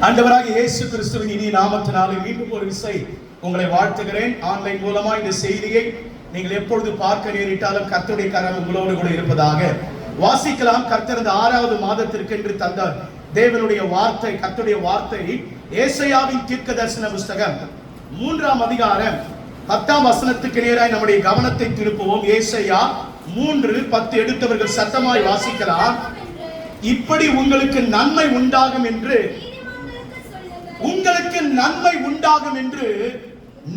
ஆண்டவராகிய இயேசு கிறிஸ்துவின் இனிய நாமத்தினாலே மீண்டும் ஒரு விசை உங்களை வாழ்த்துகிறேன். ஆன்லைன் மூலமா இந்த செய்தியை நீங்கள் எப்பொழுது பார்க்க நேரிட்டாலும் கர்த்தருடைய கரம் உங்களோடு கூட இருப்பதாக. வாசிக்கலாம். கர்த்தர் இந்த 6வது மாதத்திற்கென்று தந்த தேவனுடைய வார்த்தை, கர்த்தருடைய வார்த்தை ஏசாயாவின் தீர்க்கதரிசன புஸ்தகம் 3ஆம் அதிகாரம் 10ஆம் வசனத்துக்கு நேராய் நம்முடைய கவனத்தை திருப்புவோம். ஏசாயா 3:10 எடுத்தவர்கள் சத்தமாய் வாசிக்கலாம். இப்படி உங்களுக்கு நன்மை உண்டாகும் என்று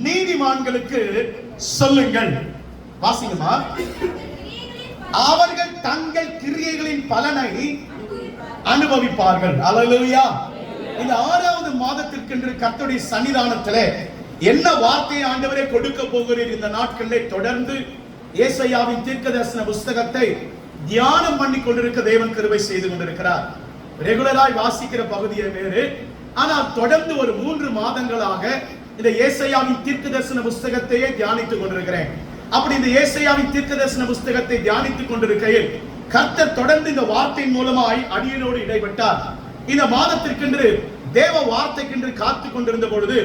நீதிமான்களுக்கு சொல்லுங்கள். வாசிங்கம்மா. அவர்கள் தங்கள் கிரியைகளின் பலனை அனுபவிப்பார்கள். அல்லேலூயா. இந்த 6வது மாதத்திற்கென்று கர்த்தருடைய சன்னிதானத்திலே என்ன வார்த்தையை ஆண்டவரே கொடுக்க போகிறீர்? இந்த நாட்களிலே தொடர்ந்து ஏசாயாவின் தீர்க்கதரிசன புஸ்தகத்தை தியானம் பண்ணி கொண்டிருக்க தேவன் கிருபை செய்து கொண்டிருக்கிறார். ரெகுலராய் வாசிக்கிற பகுதியை வேறு, ஆனால் தொடர்ந்து ஒரு 3 மாதங்களாக இந்த ஏசாயாவின் தீர்க்கதரிசன புஸ்தகத்தையே தியானித்துக் கொண்டிருக்கிறேன். அப்படி இந்த ஏசாயாவின் தீர்க்கதரிசன புஸ்தகத்தை தியானித்துக் கொண்டிருக்கையில் கர்த்தர் தொடர்ந்து இந்த வார்த்தையின் மூலமாய் அடியனோடு இடைப்பட்டார். இந்த மாதத்திற்கென்று தேவ வார்த்தைக்கென்று காத்து கொண்டிருந்த பொழுது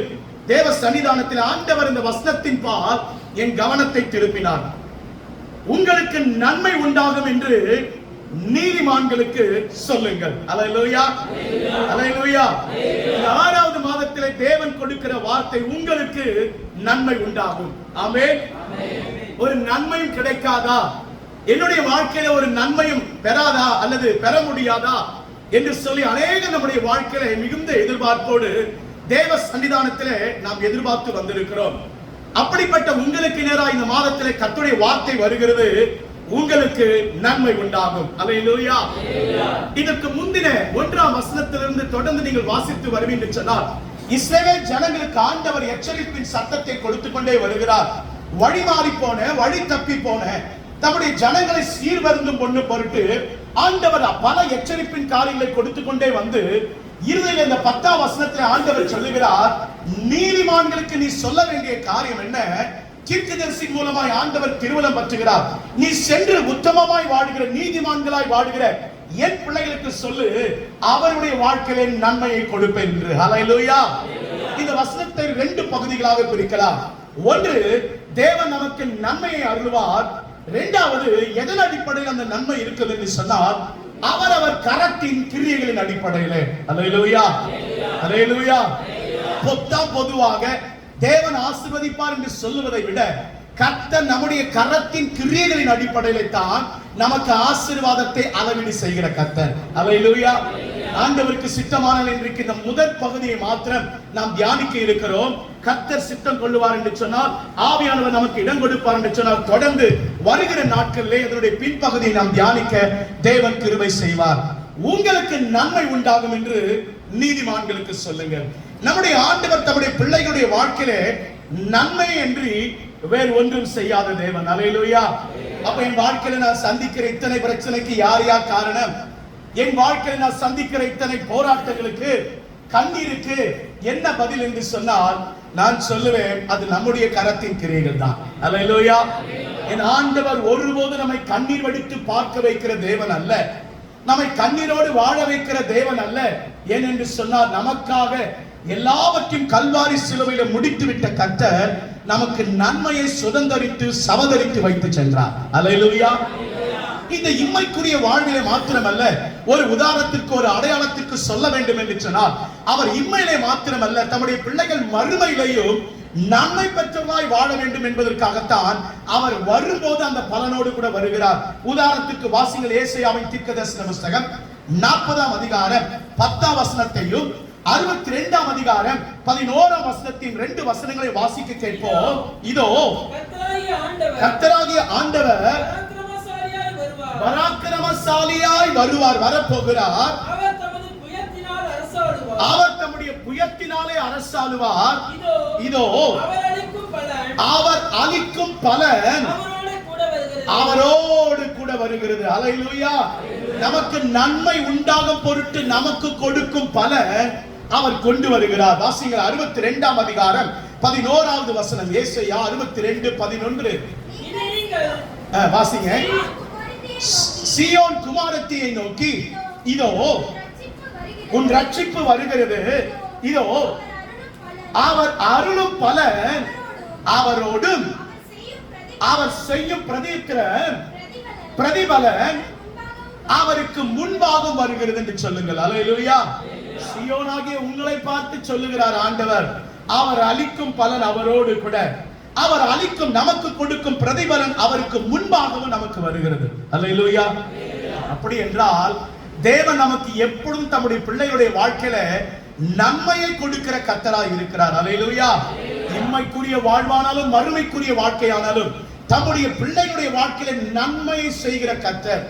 தேவ சன்னிதானத்தில் ஆண்டவர் இந்த வசனத்தின் பால் என் கவனத்தை திருப்பினார். உங்களுக்கு நன்மை உண்டாகும் என்று நீதிமான்களுக்கு சொல்லுங்கள். அல்லேலூயா, அல்லேலூயா. 6வது மாதத்திலே தேவன் கொடுக்கிற வார்த்தை உங்களுக்கு நன்மை உண்டாகும். ஆமென். ஒரு நன்மையும் கிடைக்காதா, என்னுடைய வாழ்க்கையில ஒரு நன்மையும் பெறாதா அல்லது பெற முடியாதா என்று சொல்லி அநேக நம்முடைய வாழ்க்கையில மிகுந்த எதிர்பார்ப்போடு தேவ சன்னிதானத்திலே நாம் எதிர்பார்த்து வந்திருக்கிறோம். அப்படிப்பட்ட உங்களுக்கு நேராக இந்த மாதத்திலே கர்த்தருடைய வார்த்தை வருகிறது. உங்களுக்கு நன்மை உண்டாகும். அல்லேலூயா. இதற்கு முந்தின 1ஆம் வசனத்திலிருந்து தொடர்ந்து நீங்கள் வாசித்து வருவீர்கள் சொன்னால், இஸ்ரவேல் ஜனங்களுக்கு ஆண்டவர் எச்சரிப்பின் சத்தத்தை கொடுத்து கொண்டே வருகிறார். வழி மாறி போன, வழி தப்பி போன தம்முடைய ஜனங்களை சீர்வருந்தும் பொருட்டு ஆண்டவர் பல எச்சரிப்பின் காரியங்களை கொடுத்து கொண்டே வந்து இறுதியில் இந்த 10ஆம் வசனத்தில் ஆண்டவர் சொல்லுகிறார், நீதிமான்களுக்கு நீ சொல்ல வேண்டிய காரியம் என்ன? தீர்க்கதரிசி மூலமாய் ஆண்டவர் திருவுளம் பற்றுகிறார். நீ சென்று உத்தமமாய் வாழுகிற, நீதிமான்களாய் வாழுகிற என் பிள்ளைகளுக்கு சொல்லு, அவருடைய வாழ்க்கையிலே நன்மையை கொடுப்பேன் என்று. ஹல்லேலூயா. இந்த வசனத்தை 2 பகுதிகளாக பிரிக்கலாம். ஒன்று, தேவன் நமக்கு நன்மையை அருள்வார். 2வது, எதன் அடிப்படையில் அந்த நன்மை இருக்குது என்று சொன்னால், அவர் கரத்தின் கிரியைகளின் அடிப்படையிலே. அல்லேலூயா, அல்லேலூயா. பொதுவாக தேவன் ஆசீர்வதிப்பார் என்று சொல்லுவதை விட கர்த்தர் நம்முடைய கரத்தின் கிரியைகளின் அடிப்படையிலே தான் நமக்கு ஆசீர்வாதத்தை அளவீடு செய்கிற கர்த்தர். அல்லேலூயா. ஆண்டவருக்கு சித்தமான இன்றைக்கு இந்த முதல் பகுதியை மாத்திரம் நாம் தியானிக்க இருக்கிறோம். கர்த்தர் சித்தம் கொள்ளுவார் என்று சொன்னால், ஆவியானவர் நமக்கு இடம் கொடுப்பார் என்று சொன்னால், தொடர்ந்து வருகிற நாட்களிலே அதனுடைய பின்பகுதியை நாம் தியானிக்க தேவன் கிருபை செய்வார். உங்களுக்கு நன்மை உண்டாகும் என்று நீதிமான்களுக்கு சொல்லுங்கள். நம்முடைய ஆண்டவர் தம்முடைய பிள்ளைகளுடைய வாழ்க்கையிலே நன்மை என்று வேறு ஒன்றும் செய்யாத தேவன். அல்லேலூயா. அப்ப என் வாழ்க்கையில நான் சந்திக்கிற இத்தனை பிரச்சனைக்கு யார் காரணம்? என் வாழ்க்கையில நான் சந்திக்கிற இத்தனை போராட்டங்களுக்கு, கண்ணீருக்கு என்ன பதில் என்று சொன்னால், நான் சொல்லுவேன், அது நம்முடைய கரத்தின் கிரியைகள் தான். அல்லேலூயா. என் ஆண்டவர் ஒருபோது நம்மை கண்ணீர் வடித்து பார்க்க வைக்கிற தேவன் அல்ல, நம்மை கண்ணீரோடு வாழ வைக்கிற தேவன் அல்ல. ஏனென்று சொன்னால், நமக்காக எல்லாவற்றையும் கல்வாரி சிலுவையில முடித்து விட்ட கர்த்தர் நமக்கு நன்மையை சுதந்தரித்து சவதரித்து வைத்து சென்றார். அல்லேலூயா. இந்த இம்மைக்குரிய வாழ்விலே மாத்திரமல்ல, ஒரு உதாரணத்திற்கு, ஒரு அடையாளத்திற்கு சொல்ல வேண்டும் என்று சொன்னால், அவர் இம்மையிலே மாத்திரமல்ல, தம்முடைய பிள்ளைகள் மறுமையிலேயும் நன்மை பெற்றவராய் வாழ வேண்டும் என்பதற்காகத்தான் அவர் வரும்போது அந்த பலனோடு கூட வருகிறார். உதாரணத்துக்கு வாசிங்கள். ஏசாயாவின் தீர்க்கதரிசன புஸ்தகம் 40ஆம் அதிகாரம் 10ஆம் வசனத்தையும் 62ஆம் அதிகாரம் 11ஆம் வசனத்தின் 2 வசனங்களை வாசிக்க கேட்போம். இதோ கர்த்தராகிய ஆண்டவர் பராக்கிரமசாலியாய் வருவார், வரப்போகிறார். அவர் தம்முடைய புயத்தினாலே அரசாளுவார். இதோ அவர் அளிக்கும் பலன் அவரோடு கூட வருகிறது. அல்லேலூயா. நமக்கு நன்மை உண்டாகும் பொருட்டு நமக்கு கொடுக்கும் பலன் அவர் கொண்டு வருகிறார். வாசிங்கள். 62ஆம் அதிகாரம் 11ஆவது வசனம். ஏசாயா 62:11. வாசிங்க. சீயோன் குமாரத்தியை நோக்கி, இதோ உன் ரட்சிப்பு வருகிறது. இதோ அவர் அருளும் பலன் அவரோடும் அவர் செய்யும் பிரதிபலன் அவருக்கு முன்பாகவும் வருகிறது என்று சொல்லுங்கள். அல்லேலூயா. சீயோனாகிய உங்களை பார்த்து சொல்லுகிறார் ஆண்டவர், அவர் அளிக்கும் பலன் அவரோடு கூட, அவர் அளிக்கும் நமக்கு கொடுக்கும் பிரதிபலன் அவருக்கு முன்பாகவும் நமக்கு வருகிறது. அல்லேலூயா. அப்படி என்றால் தேவன் நமக்கு எப்பொழுதும் தம்முடைய பிள்ளைகளுடைய வாழ்க்கையில நன்மையை கொடுக்கிற கர்த்தராய் இருக்கிறார். அல்லேலூயா. இம்மைக்குரிய வாழ்வானாலும் மறுமைக்குரிய வாழ்க்கையானாலும் தம்முடைய பிள்ளைகளுடைய வாழ்க்கையில நன்மையை செய்கிற கர்த்தர்.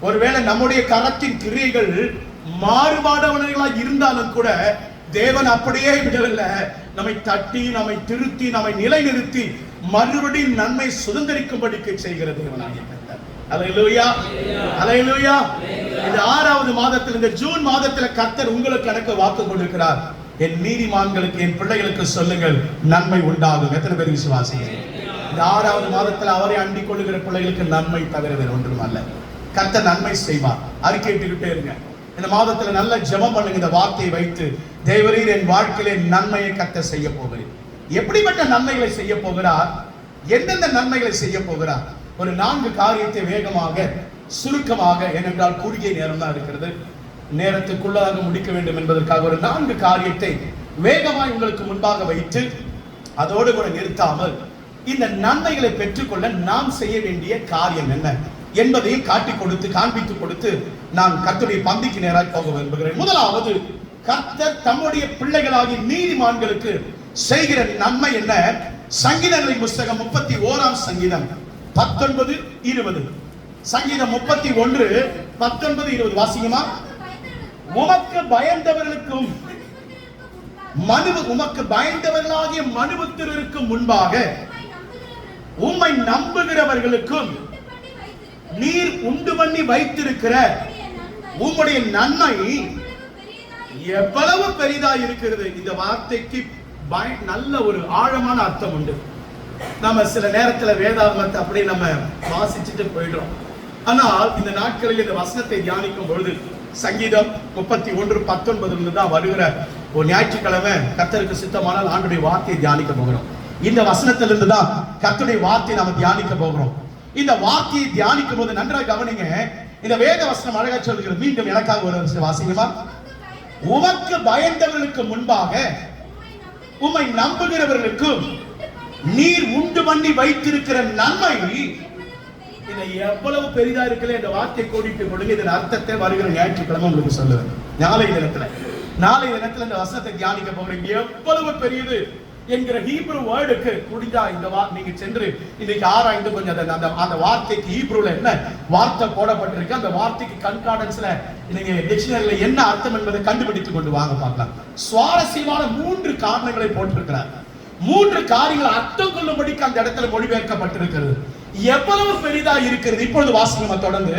ஒருவேளை நம்முடைய கரத்தின் கிரியைகள் மாறுபாடானவர்களாக இருந்தாலும் கூட தேவன் அப்படியே விடவில்லை. நம்மை தட்டி, நம்மை திருத்தி, நம்மை நிலைநிறுத்தி மறுபடியும் நன்மை சுதந்திரிக்கும்படிக்கு செய்கிற தேவனாகிய கர்த்தர். அல்லேலூயா. அல்லேலூயா. இந்த 6வது மாதத்தில், இந்த ஜூன் மாதத்தில் கர்த்தர் உங்களுக்கு எனக்கு வாக்கு கொடுக்கிறார். என் நீதிமான்களுக்கு, என் பிள்ளைகளுக்கு சொல்லுங்கள், நன்மை உண்டாகும். எத்தனை பேர் விசுவாசிங்க? இந்த 6வது மாதத்தில் அவரை அண்டிக் கொள்ளுகிற பிள்ளைகளுக்கு நன்மை தவிர வேறு ஒன்றும் அல்ல. கர்த்தர் நன்மை செய்வார். அறிக்கையிட்டுக்கிட்டே இருங்க. இந்த மாதத்துல நல்ல ஜெபம் பண்ணுங்க. இந்த வார்த்தையை வைத்து, தேவரீர் என் வாழ்க்கையிலே நன்மையை கர்த்தர் செய்ய போகிறேன். எப்படிப்பட்ட நன்மைகளை செய்ய போகிறார்? எந்தெந்த நன்மைகளை செய்ய போகிறார்? ஒரு 4 காரியத்தை வேகமாக சுருக்கமாக, ஏனென்றால் குறுகிய நேரம் தான் இருக்கிறது, நேரத்துக்குள்ளதாக முடிக்க வேண்டும் என்பதற்காக ஒரு 4 காரியத்தை வேகமாக உங்களுக்கு முன்பாக வைத்து அதோடு கூட நிறுத்தாமல் இந்த நன்மைகளை பெற்றுக்கொள்ள நாம் செய்ய வேண்டிய காரியம் என்ன என்பதையும் காட்டி கொடுத்து காண்பித்து கொடுத்து நான் கர்த்தருடைய பந்திக்கு நேராக போக விரும்புகிறேன். முதலாவது, கர்த்தர் தம்முடைய பிள்ளைகளாகிய நீதிமான்களுக்கு செய்கிற நன்மை என்ன? சங்கீதங்களின் புத்தகம் 31ஆம் சங்கீதம் 19-20. சங்கீதம் 31:19-20 வாசிக்குமா? உமக்கு பயந்தவர்களுக்கும் உமக்கு பயந்தவர்களாகிய மனுபுத்திரருக்கும் முன்பாக உம்மை நம்புகிறவர்களுக்கும் நீர் உண்டு பண்ணி வைத்திருக்கிற உம்முடைய நன்மை எவ்வளவு பெரிதா இருக்கிறது. இந்த வார்த்தைக்கு நல்ல ஒரு ஆழமான அர்த்தம் உண்டு. நம்ம சில நேரத்துல வேதாகமத்தை அப்படியே நம்ம வாசிச்சுட்டு போயிடுறோம். ஆனால் இந்த நாட்களில் இந்த வசனத்தை தியானிக்கும் பொழுது சங்கீதம் 31:19 தான் வருகிற ஒரு ஞாயிற்றுக்கிழமை கர்த்தருக்கு சித்தமானால் ஆண்டுடைய வார்த்தையை தியானிக்க போகிறோம். இந்த வசனத்திலிருந்து தான் கர்த்தருடைய வார்த்தையை நாம தியானிக்க போகிறோம். இந்த வார்த்தையை தியானிக்கும் போது நன்றாக கவனிங்க. இந்த வேத வசனம் அழகா சொல்கிறது. மீண்டும் எனக்காக ஒரு வாசிக்குமா? உமக்கு பயந்தவர்களுக்கு முன்பாக உம்மை நம்புகிறவர்களுக்கும் நீர் உண்டு பண்ணி வைத்திருக்கிற நன்மை எவ்வளவு பெரிதா இருக்குல்ல. இந்த வார்த்தை கோடிட்டு கொடுங்க. இதன் அர்த்தத்தை வருகிற ஞாயிற்றுக்கிழமை உங்களுக்கு சொல்லுவேன். நாளை தினத்துல இந்த வசனத்தை தியானிக்க போகிறீங்க. எவ்வளவு பெரியது என்கிற ஹீப்ரு வேர்டுக்கு முடிஞ்சா நீங்க சென்று இன்னைக்கு ஆராய்ந்து கொஞ்சம் அந்த வார்த்தைக்கு ஹீப்ருல என்ன வார்த்தை போடப்பட்டிருக்கு, அந்த வார்த்தைக்கு கன்கார்டன்ஸ்ல நீங்க டிக்ஷனரியில என்ன அர்த்தம் என்பதை கண்டுபிடித்துக் கொண்டு வாங்க பார்க்கலாம். சுவாரஸ்யமான 3 காரணங்களை போட்டிருக்கிறார். 3 காரியங்கள் அர்த்தம் கொள்ளும்படிக்கு அந்த இடத்துல மொழிபெயர்க்கப்பட்டிருக்கிறது. எவ்வளவு பெரிதா இருக்கிறது. இப்பொழுது வாசிக்க தொடர்ந்து,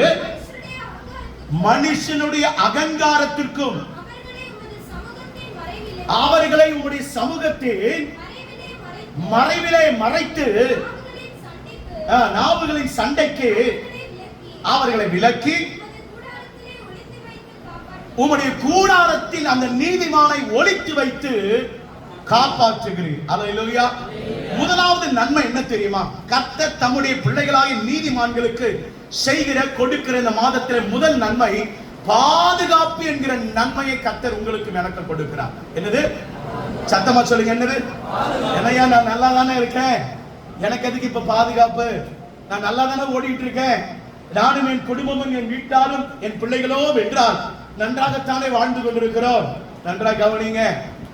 மனுஷனுடைய அகங்காரத்திற்கும் அவர்களை உம்முடைய சமூகத்தின் மறைவிலே மறைத்து நாவுகளின் சண்டைக்கு அவர்களை விலக்கி உம்முடைய கூடாரத்தில் அந்த நீதிமானை ஒளித்து வைத்து காப்பாற்றுகிறீர். அல்லேலூயா. முதலாவது நன்மை என்ன தெரியுமா? கர்த்தர் தம்முடைய பிள்ளைகளாகிய நீதிமான்களுக்கு செய்கிற கொடுக்கிற இந்த மாதத்திலே முதல் நன்மை பாதுகாப்பு என்கிற நன்மையை கர்த்தர் உங்களுக்கு எனக்கு கொடுக்கிறார். என்னது? சத்தமா சொல்லுங்க. என்னது? என்னையா, நான் நல்லா தானே இருக்கேன், எனக்கு எதுக்கு இப்ப பாதுகாப்பு? நான் நல்லா தானே ஓடிட்டு இருக்கேன். நானும் என் குடும்பமும் என் வீட்டாரும் என் பிள்ளைகளோ வென்றால் நன்றாகத்தானே வாழ்ந்து கொண்டிருக்கிறோம். நன்றாக கவனிங்க.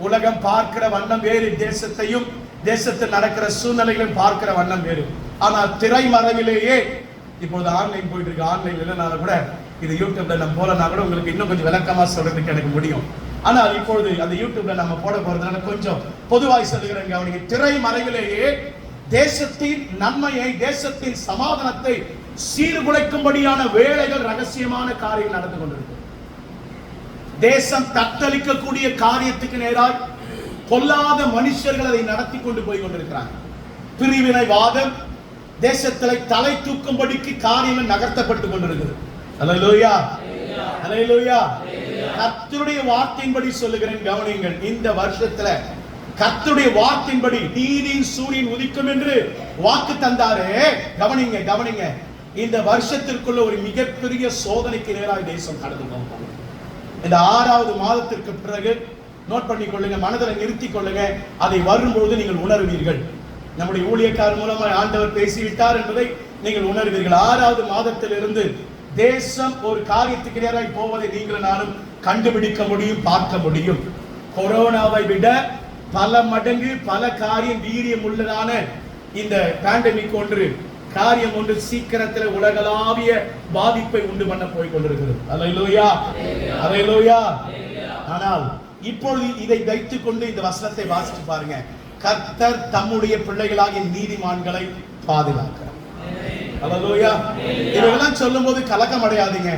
உலகம் பார்க்கிற வண்ணம் வேறு, தேசத்தையும் தேசத்தில் நடக்கிற சூழ்நிலைகளையும் பார்க்கிற வண்ணம் வேறு. ஆனால் திரைமறைவிலேயே இப்பொழுது ஆன்லைன் போயிட்டு இருக்கு. ஆன்லைன் இல்லைனால கூட இது யூடியூப்ல நம்ம போலனா கூட உங்களுக்கு இன்னும் கொஞ்சம் விளக்கமா சொல்றதுக்கு எனக்கு முடியும். ஆனால் இப்பொழுது அந்த யூடியூப்ல நம்ம போட போறதுனால கொஞ்சம் பொதுவாய் சொல்லுகிறேன். கவனிங்க. திரைமறைவிலேயே தேசத்தின் நன்மையை, தேசத்தின் சமாதானத்தை சீர்குலைக்கும்படியான வேலைகள், ரகசியமான காரியங்கள் நடந்து கொண்டிருக்கு. தேசம் தத்தளிக்கக்கூடிய காரியத்துக்கு நேராக பொல்லாத மனுஷர்கள் அதை நடத்தி கொண்டு போய் கொண்டிருக்கிறாங்க. பிரிவினைவாதம் தேசத்தில் தலை தூக்கும்படிக்கு காரியங்கள் நகர்த்தப்பட்டு கொண்டிருக்கிறது. அல்லேலூயா. அல்லேலூயா. கர்த்தருடைய வார்த்தையின்படி சொல்லுகிறேன், கவனிங்கள். இந்த வருஷத்துல கர்த்தருடைய வார்த்தையின்படி நீதியின் சூரியன் உதிக்கும் என்று வாக்கு தந்தாரே. கவனிங்க கவனிங்க, இந்த வருஷத்திற்குள்ள ஒரு மிகப்பெரிய சோதனைக்கு நேராக தேசம் கடந்து போகும். இந்த 6வது மாதத்திற்கு பிறகு நோட் பண்ணி கொள்ளுங்க, மனதில் நிறுத்திக் கொள்ளுங்க. அதை வரும்பொழுது நீங்கள் உணர்வீர்கள். நம்முடைய ஊழியக்காரர் மூலமாக ஆண்டவர் பேசிவிட்டார் என்பதை நீங்கள் உணர்வீர்கள். 6வது மாதத்திலிருந்து தேசம் ஒரு காரியத்துக்கு நேராக போவதை நீங்கள் நானும் கண்டுபிடிக்க முடியும், பார்க்க முடியும். கொரோனாவை விட பல மடங்கு பல காரியம் வீரியம் உள்ளதான இந்த பேண்டமிக் காரியம் ஒன்று சீக்கிரத்தில் உலகளாவிய பாதிப்பை உண்டு பண்ண போய் கொண்டிருக்கிறது. அல்லேலூயா, அல்லேலூயா. ஆனால் இப்பொழுது இதை வைத்துக் கொண்டு இந்த வசனத்தை வாசித்து பாருங்க. கர்த்தர் தம்முடைய பிள்ளைகளாகிய நீதிமான்களை பாதுகாக்கிறார். அல்லேலூயா. இதெல்லாம் சொல்லும் போது கலக்கம் அடையாதீங்க.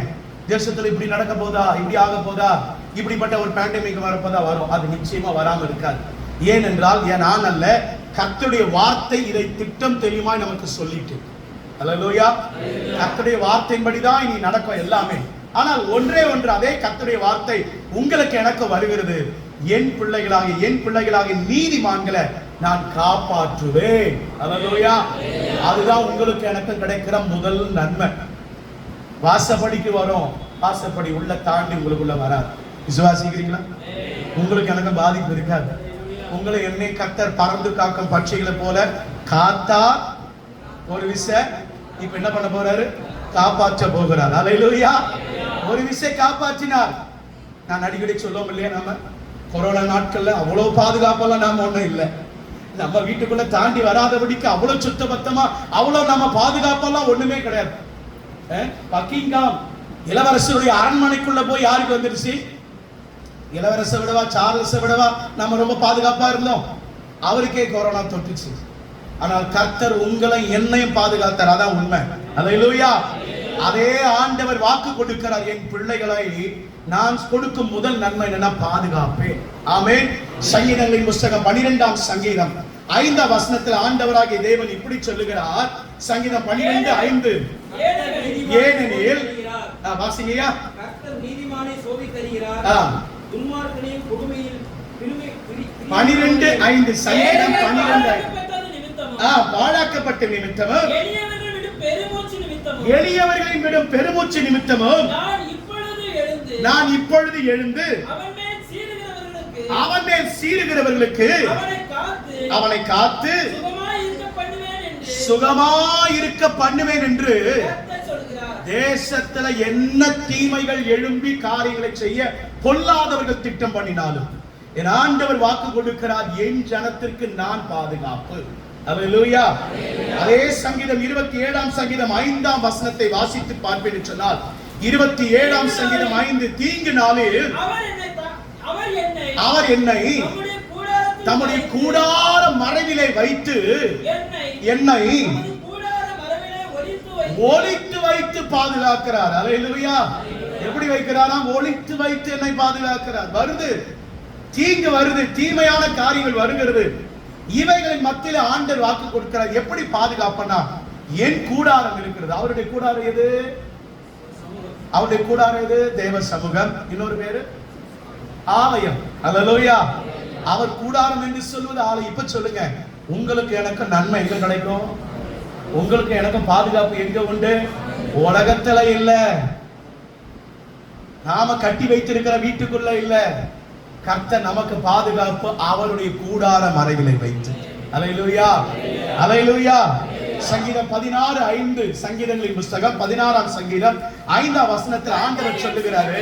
தேசத்துல இப்படி நடக்க போதா, இப்படி ஆக போதா, இப்படிப்பட்ட ஒரு பேண்டமிக் வரப்போதா, வரும். அது நிச்சயமா வராம இருக்காது. ஏனென்றால் நான் அல்ல, கர்த்தருடைய வார்த்தை இதை திட்டம் தெரியுமா நமக்கு சொல்லிட்டு. அல்லேலூயா. கர்த்தருடைய வார்த்தையின்படிதான் இனி நடக்கும் எல்லாமே. ஆனால் ஒன்றே ஒன்று, அதே கர்த்தருடைய வார்த்தை உங்களுக்கு எனக்கு வருகிறது. என் பிள்ளைகளாகிய நீதிமான்களை நான் காப்பாற்றுவேன். அல்லேலூயா. அதுதான் உங்களுக்கு எனக்கு கிடைக்கிற முதல் நன்மை. வாசப்படிக்கு வரும், வாசப்படி உள்ள தாண்டி உங்களுக்குள்ள வராது. விசுவாசிக்கிறீங்களா? உங்களுக்கு எனக்கு பாதிப்பு இருக்காது. உங்களை என்னை கர்த்தர் பறந்து காக்கும் பட்சிகளை போல காத்தா ஒரு விசை இப்ப என்ன பண்ண போறாரு? காப்பாற்ற போகிறார். அல்லேலூயா. ஒரு விசை காப்பாற்றினார். நான் அடிக்கடி சொல்லுவோம் இல்லையா, நாம கொரோனா நாட்கள்ல அவ்வளவு பாதுகாப்பெல்லாம் நாம ஒண்ணும் இல்லை. நம்ம வீட்டுக்குள்ள தாண்டி வராதபடிக்கு அவ்வளவு சுத்தபத்தமா அவ்வளவு நம்ம பாதுகாப்பெல்லாம் ஒண்ணுமே கிடையாது. பக்கிங்காம் இளவரசருடைய அரண்மனைக்குள்ள போய் யாருக்கு வந்துருச்சு? இளவரசை விடவா சார்லஸை விடவா நம்ம ரொம்ப பாதுகாப்பா இருந்தோம். அவருக்கே கொரோனா தொட்டுச்சு. ஆனால் கர்த்தர் உங்களை என்னையும் பாதுகாத்தார். அதான் உண்மை. அல்லேலூயா. அதே ஆண்டவர் வாக்கு கொடுக்கிறார், என் பிள்ளைகளை நான் கொடுக்கும் முதல் நன்மை என்னன்னா பாதுகாப்பேன். ஆமென். சங்கீதங்களின் புத்தகம் 12ஆம் சங்கீதம் 5ஆம் வசனத்தில் ஆண்டவராகிய தேவன் இப்படி சொல்லுகிறார். சங்கீதம் 12:5. ஏனெனில் வாசிங்கயா, கர்த்தர் நீதிமானை சோதித்தருகிறார், துன்மார்க்கனையும் கொடுமையில் 12:5. சங்கீதம் 12:5. பாழாக்கப்பட்ட நிமித்தமும் எளியவர்களின் விடும் பெருமூச்சு நிமித்தமும் நான் இப்பொழுது எழுந்து அவன் மேல் சீறுகிறவர்களுக்கு அவனை காத்து சுகமாயிருக்க பண்ணுவேன் என்று தேசத்துல என்ன தீமைகள் எழும்பி காரியங்களை செய்ய பொல்லாதவர்கள் திட்டம் பண்ணினாலும் என் ஆண்டவர் வாக்கு கொடுக்கிறார், என் ஜனத்திற்கு நான் பாதுகாப்பு. அல்லேலூயா. அதே சங்கீதம் 27ஆம் சங்கீதம் 5ஆம் வசனத்தை வாசித்து பார்ப்பேன் என்று சொன்னால் 27ஆம் சங்கீதம் 5, தீங்கு நாளில் அவர் என்னை தம்முடைய கூடார மறைவிலே வைத்து என்னை ஒளித்து வைத்து பாதுகாக்கிறார். அல்லேலூயா. எப்படி வைக்கிறாராம்? ஒளித்து வைத்து என்னை பாதுகாக்கிறார். வருது தீங்கு, வருது தீமையான காரியங்கள் வருகிறது. இவைகளின் மத்தியில ஆண்டவர் வாக்கு கொடுக்கிறார். எப்படி பாதுகாப்பனா? என் கூடாரம் இருக்கிறது. அவருடைய கூடாரம் எது? அவருடைய கூடாரம் எது? தேவ சமூகம். இன்னொரு பேரு ஆலயம். அல்லேலூயா. அவர் கூடாரம் என்று சொல்வது ஆலயம். இப்ப சொல்லுங்க, உங்களுக்கு எனக்கு நன்மை எங்க கிடைக்கும்? உங்களுக்கு எனக்கு பாதுகாப்பு எங்க உண்டு? உலகத்துல இல்ல, நாம கட்டி வைத்திருக்கிற வீட்டுக்குள்ள இல்ல. கர்த்தர் நமக்கு பாதுகாப்பு அவருடைய கூடார மறைவிலை வைத்து. அல்லேலூயா, அல்லேலூயா. சங்கீதம் 16:5, சங்கீதங்களின் புத்தகம் 16ஆம் சங்கீதம் 5ஆம் வசனத்தில் ஆண்டவர் சொல்லுகிறாரு,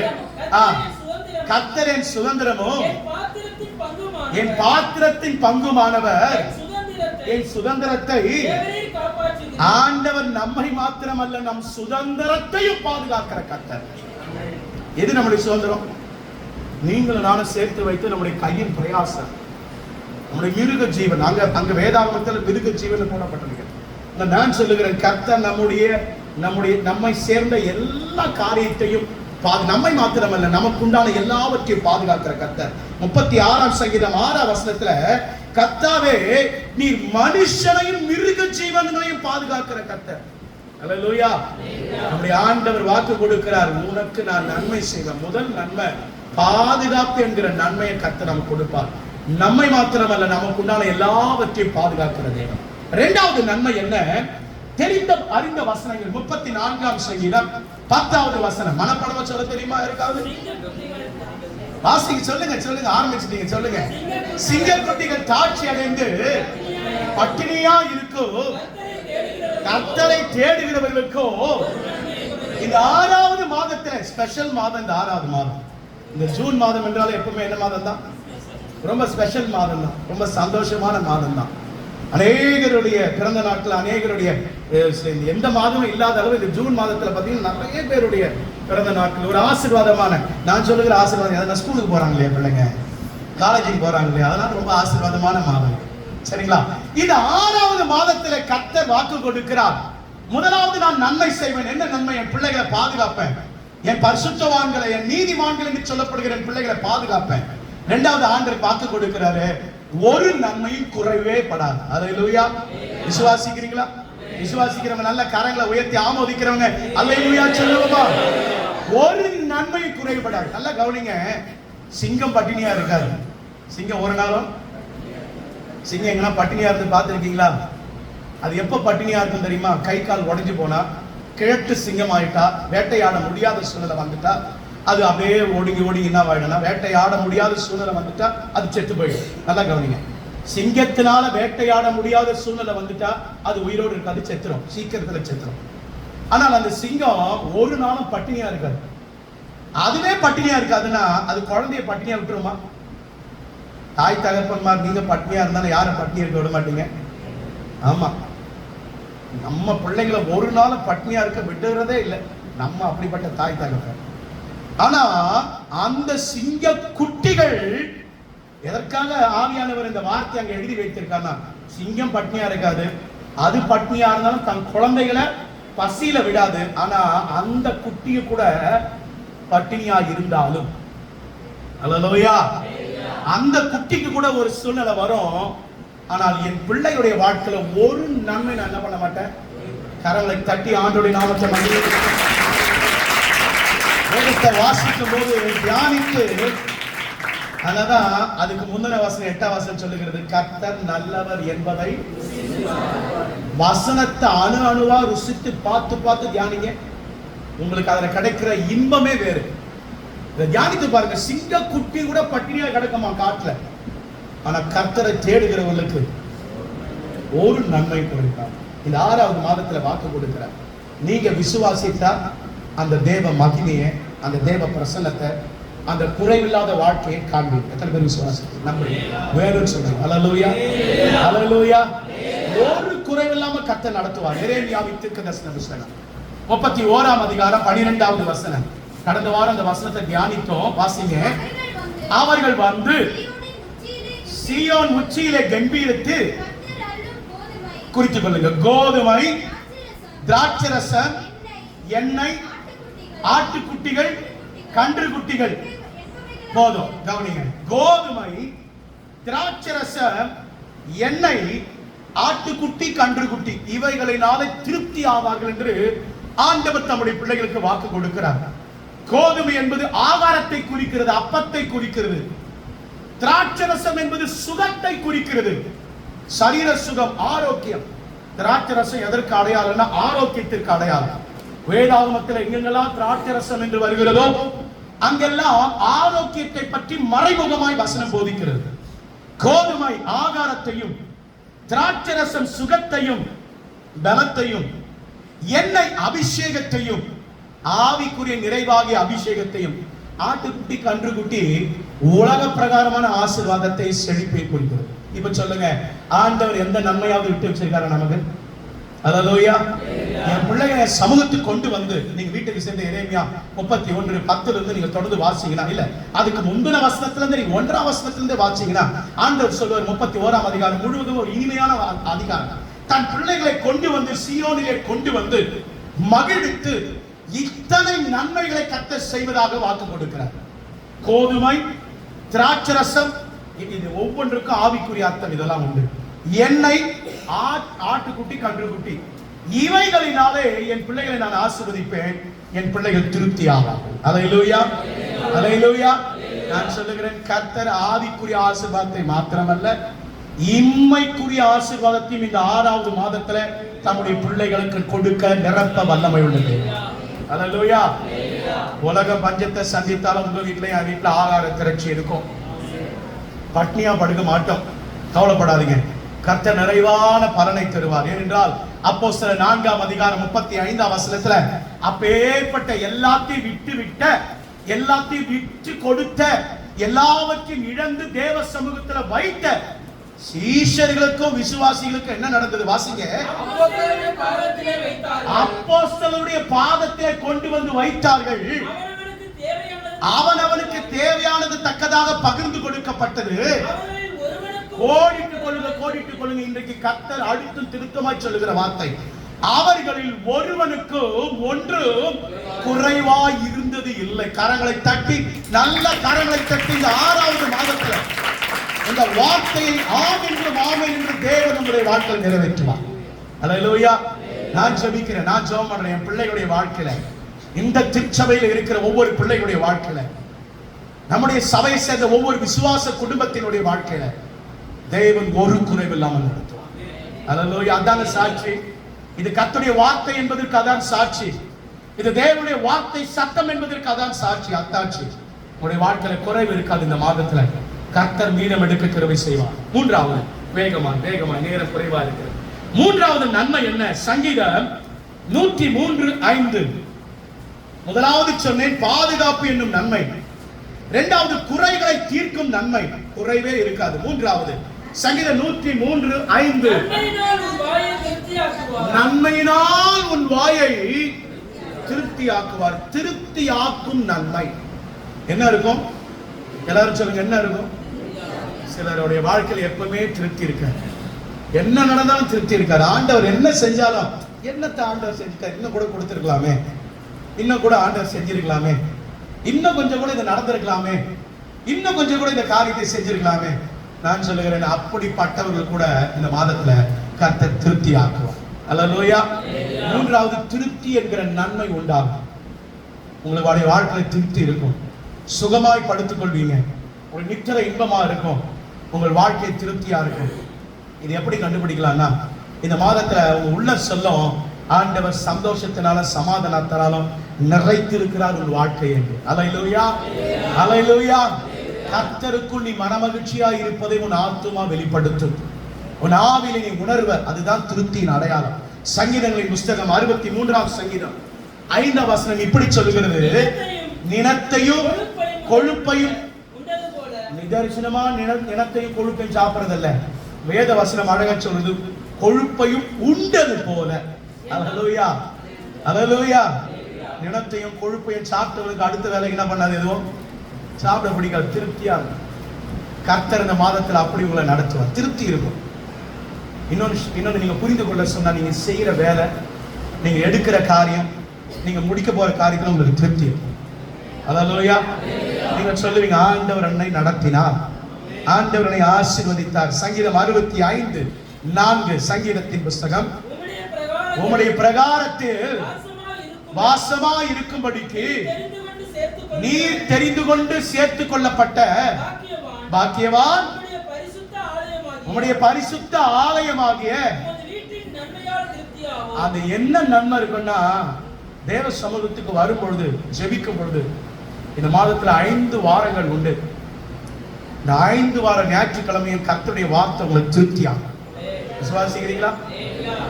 கர்த்தர் என் சுதந்திரமும் என் பாத்திரத்தின் பங்குமானவர். என் சுதந்திரத்தை ஆண்டவர் நம்மை மாத்திரமல்ல நம் சுதந்திரத்தையும் பாதுகாக்கிற கர்த்தர். எது நம்முடைய சுதந்திரம்? நீங்களும் நானும் சேர்த்து வைத்து நம்முடைய கையின் பிரயாசம், நம்முடைய மிருக ஜீவன். அங்க வேதாகமத்தில் மிருக ஜீவன் போடப்பட்டிருக்கு. நான் சொல்லுகிறேன், கர்த்தர் நம்மை சேர்ந்த எல்லா காரியத்தையும் நம்மை மாத்திரமல்ல நமக்குண்டான எல்லாவற்றையும் பாதுகாக்கிற கர்த்தர். 36ஆம் சங்கீதம் 6ஆம் வசனத்துல, கர்த்தாவே நீர் மனுஷனையும் மிருக ஜீவனையும் பாதுகாக்கிற கர்த்தர். அல்லேலூயா. நம்முடைய ஆண்டவர் வாக்கு கொடுக்கிறார், உனக்கு நான் நன்மை செய்வேன். முதல் நன்மை பாதுகாப்பு என்கிற நன்மையை கர்த்தர் நமக்கு கொடுப்பார். நம்மை மாத்திரமல்ல, நமக்கு உண்டான எல்லாவற்றையும் பாதுகாக்கிற தேவன். இரண்டாவது நன்மை என்ன? தெரிந்த அறிந்த வசனங்கள். 34ஆம் சங்கீதம் 10வது வசனம். மனப்பாடமா சொல்ல தெரியுமா? இருக்காது? வாசிங்க, சொல்லுங்க சொல்லுங்க. ஆரம்பிச்சிட்டீங்க, சொல்லுங்க. சிங்கக்குட்டிகள் தாட்சி அடைந்து பட்டினியா இருக்கும் கர்த்தரை தேடுகிறவர்களுக்கோ இந்த 6வது மாதத்துல ஸ்பெஷல் மாதம். இந்த 6வது மாதம், இந்த ஜூன் மாதம் என்றாலும் எப்பவுமே என்ன மாதம் தான்? ரொம்ப ஸ்பெஷல் மாதம் தான், ரொம்ப சந்தோஷமான மாதம் தான். அநேகருடைய பிறந்த நாட்கள், அநேகருடைய எந்த மாதமும் இல்லாத அளவு இந்த ஜூன் மாதத்துல பாத்தீங்கன்னா நிறைய பேருடைய பிறந்த நாட்கள். ஒரு ஆசீர்வாதமான, நான் சொல்லுகிற ஆசீர்வாதம், அதனால ஸ்கூலுக்கு போறாங்க இல்லையா பிள்ளைங்க, காலேஜுக்கு போறாங்க இல்லையா, அதனால ரொம்ப ஆசீர்வாதமான மாதம். சரிங்களா? இந்த 6வது மாதத்துல கர்த்தர் வாக்கு கொடுக்கிறார். முதலாவது, நான் நன்மை செய்வேன். என்ன நன்மை? என் பிள்ளைகளை பாதுகாப்பேன். என் பரிசுத்தவான்களை, என் நீதிமான்கள் என்று சொல்லப்படுகிற என் பிள்ளைகளை பாதுகாப்பேன். இரண்டாவது, ஆண்டவர் வாக்கு கொடுக்கிறாரு, ஒரு நன்மையும் குறைவே படாது. அல்லேலூயா. விசுவாசிக்கிறீங்களா? விசுவாசிக்கிறவங்க நல்ல கரங்களை உயர்த்தி ஆமோதிக்கிறவங்க அல்லேலூயா சொல்லுவோமா? ஒரு நன்மையும் குறைபடாது. நல்லா கவனிங்க. சிங்கம் பட்டினியா இருக்காது. சிங்கம் ஒரு நாளும், சிங்கம் எங்கன்னா பட்டினியா இருந்து பார்த்திருக்கீங்களா? அது எப்ப பட்டினியா இருக்கும் தெரியுமா? கை கால் உடைஞ்சு போனா, கிழட்டு சிங்கம் ஆயிட்டா, வேட்டையாட முடியாத சூழ்நிலை வந்துட்டா, அது அப்படியே ஒடுங்கி என்ன ஆயிடும்னா, வேட்டையாட முடியாத சூழ்நிலை வந்துட்டா அது செத்து போயிடும். நல்லா கவனிங்க. சிங்கத்தினால வேட்டையாட முடியாத சூழ்நிலை வந்துட்டா அது உயிரோடு இருக்காது, செத்துரும், சீக்கிரத்துல செத்துரும். ஆனால் அந்த சிங்கம் ஒரு நாளும் பட்டினியா இருக்காது. அதுவே பட்டினியா இருக்காதுன்னா அது குழந்தைய பட்டினியா விட்டுருமா? தாய் தகப்பன்மார் நீங்க பட்டினியா இருந்தாலும் யாரும் பட்டினி இருக்க விட மாட்டீங்க. ஆமா, நம்ம பிள்ளைங்களை ஒரு நாளும் பட்டினியா இருக்க விடுறதே இல்லை. நம்ம அப்படிப்பட்ட தாய் தகப்பன். ஆனா அந்த சிங்க குட்டிகள், எதற்காக ஆவியானவர் இந்த வார்த்தை அங்க எழுதி வைத்திருக்காருன்னா, சிங்கம் பட்னியா இருக்காது, அது பட்னியா இருந்தாலும் தன் குழந்தைகளை பசியில விடாது. ஆனா அந்த குட்டிய கூட பட்டினியா இருந்தாலும், அல்லேலூயா, அந்த குட்டிக்கு கூட ஒரு சூழ்நிலை வரும். ஆனால் என் பிள்ளையுடைய வாழ்க்கையில ஒரு நன்மை நான் என்ன பண்ண மாட்டேன். கரங்களை தட்டி ஆண்டவருடைய நாமத்தை வாசிக்கும் போது தியானித்து, அதனாதான் அதுக்கு முந்தின வசனம் 8ஆம் வசனம் சொல்லுகிறது, கர்த்தர் நல்லவர் என்பதை வசனத்தை அணு அணுவா ருசித்து பார்த்து பார்த்து தியானிங்க. உங்களுக்கு அதுல கிடைக்கிற இன்பமே வேறு. இதை தியானித்து பாருங்க. சிங்க குட்டி கூட பட்டினியா கிடக்குமா காட்டுல, ஆனா கர்த்தரை தேடுகிறவர்களுக்கு ஒரு நன்மை கொடுக்கிறார். இந்த 6வது மாதத்துல வாக்கு கொடுக்கிறார். நீங்க விசுவாசித்தா அந்த தேவ மகிமையை, அந்த தேவ பிரசன்னத்தை, அந்த குறைவில்லாத வாழ்க்கையை காண்பீங்க. எத்தனை பேர் விசுவாசிக்கிறீங்க? நம்புறீங்க? வேணும்னு சொல்றீங்க? அல்லேலூயா, அல்லேலூயா. ஒரு குறைவில்லாம கர்த்தர் நடத்துவார். எரேமியாவின் தீர்க்கதரிசன புத்தகம் 31ஆம் அதிகாரம் 12வது வசனம். கடந்த வாரம் அந்த வசனத்தை தியானித்தோம். வாசிங்க. அவர்கள் வந்து சீயோன் உச்சியிலே கம்பீரித்து, குறித்துக் கொள்ளுங்க, கோதுமை, திராட்சரசம், எண்ணெய், ஆட்டுக்குட்டிகள், கன்று குட்டிகள் போதும். கவனிங்க. கோதுமை, திராட்சரசம், எண்ணெய், ஆட்டுக்குட்டி, கன்று குட்டி, இவைகளினாலே திருப்தி ஆவார்கள் என்று ஆண்டவர் தம்முடைய பிள்ளைகளுக்கு வாக்கு கொடுக்கிறார். கோதுமை என்பது ஆகாரத்தை குறிக்கிறது, அப்பத்தை குறிக்கிறது. திராட்சரசம் என்பது சுகத்தை குறிக்கிறது, சரீர சுகம், ஆரோக்கியம். திராட்சரசம் எதற்கு அடையாளம்னா ஆரோக்கியத்திற்கு அடையாளம். வேதாகமத்தில் எங்கெல்லாம் திராட்சரசம் என்று வருகிறதோ அங்கெல்லாம் ஆரோக்கியத்தை பற்றி மறைமுகமாய் வசனம் போதிக்கிறது. கோதுமை ஆகாரத்தையும், திராட்சரசம் சுகத்தையும் பலத்தையும், எண்ணெய் அபிஷேகத்தையும், ஆவிக்குரிய நிறைவாகிய அபிஷேகத்தையும், ஆட்டுக்குட்டி கன்றுக்குட்டி உலக பிரகாரமான ஆசீர்வாதத்தை, செழிப்பை குறிக்கிறது. இப்ப சொல்லுங்க, ஆண்டவர் எந்த நன்மையாவது விட்டு வச்சிருக்காரு நமக்கு? அல்லேலூயா. என் பிள்ளைகளை சமூகத்துக்கு கொண்டு வந்து, நீங்க வீட்டுக்கு சேர்ந்த எரேமியா 31:10 இருந்து நீங்க தொடர்ந்து வாசிங்கன்னா, இல்ல அதுக்கு முந்தின வசனத்துல இருந்து நீங்க 1ஆம் வசனத்துல இருந்து வாசிங்கன்னா, ஆண்டவர் சொல்வார் 31ஆம் அதிகாரம் முழுவதும் ஒரு இனிமையான அதிகாரம். தன் பிள்ளைகளை கொண்டு வந்து சீயோனிலே கொண்டு வந்து மகிழ்வித்து இத்தனை நன்மைகளை கர்த்தர் செய்வதாக வாக்கு கொடுக்கிறார். கோதுமை, திராட்சரசம், இது ஒவ்வொன்றுக்கும் ஆவிக்குரிய அர்த்தம் இதெல்லாம் உண்டு. எண்ணெய், ஆட்டுக்குட்டி, கன்றுக்குட்டி, இவைகளினாலே என் பிள்ளைகளை நான் ஆசீர்வதிப்பேன், என் பிள்ளைகள் திருப்தி ஆவார்கள். அல்லேலூயா, அல்லேலூயா. நான் சொல்லுகிறேன், கர்த்தர் ஆவிக்குரிய ஆசீர்வாதத்தை மாத்திரமல்ல, இம்மைக்குரிய ஆசீர்வாதத்தையும் இந்த 6வது மாதத்துல தம்முடைய பிள்ளைகளுக்கு கொடுக்க நிரப்ப வல்லமை உள்ளது. அல்லேலூயா. உலக பஞ்சத்தை சந்தித்தாலும் உங்க வீட்லயும் என் வீட்டுல ஆகார திரட்சி இருக்கும். பட்னியா படுக்க மாட்டோம், கவலைப்படாதீங்க. கர்த்தர் நிறைவான பலனை தருவார். ஏனென்றால் அப்போஸ்தலர் 4ஆம் அதிகாரம் 35ஆம் வசனத்துல அப்பேற்பட்ட எல்லாத்தையும் விட்டு கொடுத்த, எல்லாவற்றையும் இழந்து தேவ சமூகத்துல வைத்த சீஷர்களுக்கும் விசுவாசிகளுக்கும் என்ன நடந்தது? வாசிங்க. அப்போஸ்தலருடைய பாதத்திலே கொண்டு வந்து வைத்தார்கள். அவனவனுக்கு தேவையானது தக்கதாக பகிர்ந்து கொடுக்கப்பட்டது. கோடிட்டு கொள்ளுங்க. இன்றைக்கு கர்த்தர் அழுத்தம் திருத்தமாய் சொல்லுகிற வார்த்தை, அவர்களில் ஒருவனுக்கு ஒன்று குறைவாய் இருந்தது இல்லை. கரங்களை தட்டி, நல்ல கரங்களை தட்டி இந்த 6வது மாதத்துல இந்த வார்த்தையை ஆம் என்று தேவன் நம்முடைய வாழ்க்கையில் நிறைவேற்றுவார். அல்லேலூயா. நான் ஜெபிக்கிறேன், நான் ஜெபம் பண்றேன். என் பிள்ளைகளுடைய வாழ்க்கையில, இந்த திருச்சபையில் இருக்கிற ஒவ்வொரு பிள்ளைகளுடைய வாழ்க்கையில, நம்முடைய சபையை சேர்ந்த ஒவ்வொரு விசுவாச குடும்பத்தினுடைய வாழ்க்கையில தேவன் ஒரு குறைவில்லாமல் நடத்துவார். அல்லேலூயா. அதான சாட்சி. இது கர்த்தருடைய வார்த்தை என்பதற்கு அதான் சாட்சி. இது தேவனுடைய வார்த்தை சத்தம் என்பதற்கு அதான் சாட்சி, அத்தாட்சி. உங்களுடைய வாழ்க்கையில குறைவு இருக்காது. இந்த மாதத்துல கர்த்தர் மீதம் எடுக்க கிருபை செய்வார். 3வது, வேகமா நேரம் குறைவா இருக்கிறது. 3வது நன்மை என்ன? சங்கீதம் 103:5. முதலாவது சொன்னேன், பாதுகாப்பு என்னும் நன்மை. 2வது, குறைகளை தீர்க்கும் நன்மை. குறைவே இருக்காது. 3வது, சங்கீதம் 103:5. நன்மையினால் உன் வாயை திருப்தியாக்குவார். திருப்தியாக்கும் நன்மை என்ன இருக்கும்? எல்லாரும் சொல்லுங்க, என்ன இருக்கும்? சிலருடைய வாழ்க்கையில் எப்பவுமே திருப்தி இருக்காது. என்ன நடந்தாலும் திருப்தி இருக்காது. ஆண்டவர் என்ன செஞ்சாலும், என்னத்தை ஆண்டவர் செஞ்சுட்டார், இன்னும் கூட கொடுத்திருக்கலாமே, இன்னும் கூட ஆண்டவர் செஞ்சிருக்கலாமே, இன்னும் கொஞ்சம் கூட இதை நடந்திருக்கலாமே, இன்னும் கொஞ்சம் கூட இந்த காரியத்தை செஞ்சிருக்கலாமே. நான் சொல்லுகிறேன், அப்படிப்பட்டவர்கள் கூட இந்த மாதத்துல கர்த்தர் திருப்தி ஆக்குவார். அல்லேலூயா. 3வது, திருப்தி என்கிற நன்மை உண்டாகும். உங்களுடைய வாழ்க்கையில திருப்தி இருக்கும். சுகமாய் படுத்துக் கொள்வீங்க. ஒரு நித்திர இன்பமா இருக்கும். உங்கள் வாழ்க்கை திருப்தியா இருக்கும். இது எப்படி கண்டுபிடிக்கலாம்னா, இந்த மாதத்துல உங்க உள்ள சொல்லும், ஆண்டவர் சந்தோஷத்தினால சமாதானத்தாலும் நிறைத்திருக்கிறார் உன் வாழ்க்கை என்று. அல்லேலூயா. அல்லேலூயா. கர்த்தருக்குள் நீ மனமகிழ்ச்சியா இருப்பதை உன் ஆத்துமா வெளிப்படுத்தும். உன் ஆவியிலே நீ உணர்வ, அதுதான் திருப்தியின் அடையாளம். சங்கீதங்களின் புஸ்தகம் 63ஆம் சங்கீதம் 5ஆம் வசனம் இப்படி சொல்லுகிறது, நினத்தையும் கொழுப்பையும், நிதர்சனமா நினத்தையும் கொழுப்பையும் சாப்பிடுறதல்ல, வேத வசனம் அழகா சொல்றது, கொழுப்பையும் உண்டது போல. அல்லேலூயா. அல்லேலூயா. நினத்தையும் கொழுப்பையும் சாப்பிட்டவர்களுக்கு அடுத்த வேலைக்கு என்ன பண்ணாது? எதுவும் சாப்பிட பிடிக்காது. திருப்தியா இருக்கும். கர்த்தர் இந்த மாதத்துல அப்படி உங்களை நடத்துவார். திருப்தி இருக்கும். இன்னொன்னு நீங்க புரிந்து கொள்ள சொன்னா, நீங்க செய்யற வேலை, நீங்க எடுக்கிற காரியம், நீங்க முடிக்க போற காரியத்துல உங்களுக்கு திருப்தி இருக்கும். அல்லேலூயா. நீங்க சொல்லுவீங்க, ஆண்டவர் என்னை நடத்தினார், ஆண்டவர் என்னை ஆசீர்வதித்தார். சங்கீதம் 65:4 சங்கீதத்தின் புஸ்தகம், உம்முடைய பிரகாரத்தில் வாசமா இருக்கும்படிக்கு நீர் தெரிந்து கொண்டு சேர்த்துக் கொள்ளப்பட்ட பாக்கியவான், உம்முடைய பரிசுத்த ஆலயமாகிய. அது என்ன நன்மை இருக்குன்னா, தேவ சமூகத்துக்கு வரும் பொழுது, ஜெபிக்கும் பொழுது, இந்த மாதத்துல 5 வாரங்கள் உண்டு. இந்த 5 வார ஞாயிற்றுக்கிழமையும் கர்த்தருடைய வார்த்தை உங்களுக்கு திருப்தியாகும். விசுவாசிக்கிறீங்களா?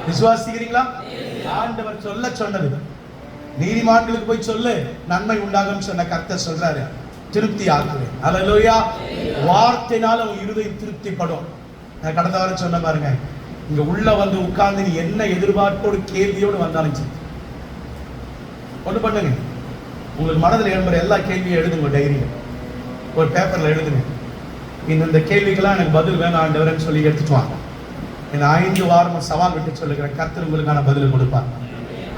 விசுவாசிக்கிறீங்களா? ஆண்டவர் சொன்னது, நீதிமான்களுக்கு போய் சொல்லு, நன்மை உண்டாகும் சொன்ன கர்த்தர் சொல்றாரு, திருப்தி ஆக்குவேன். அல்லேலூயா. வார்த்தையினால உங்க இருதயம் திருப்திப்படும். நான் கடந்த வாரம் சொன்ன பாருங்க, இங்க உள்ள வந்து உட்கார்ந்து நீ என்ன எதிர்பார்ப்போடு கேள்வியோடு வந்தாலும் சரி, ஒண்ணு பண்ணுங்க, உங்களுக்கு மனதில் எழும்புற எல்லா கேள்வியும் எழுதுங்க. டைரியில ஒரு பேப்பர்ல எழுதுங்க. இந்த கேள்விக்கெல்லாம் எனக்கு பதில் வேணும் ஆண்டவரேன்னு சொல்லி எடுத்துட்டு வாங்க. இந்த 5 வாரம் சவால் விட்டு சொல்லுகிறேன், கர்த்தர் உங்களுக்கான பதில் கொடுப்பார்.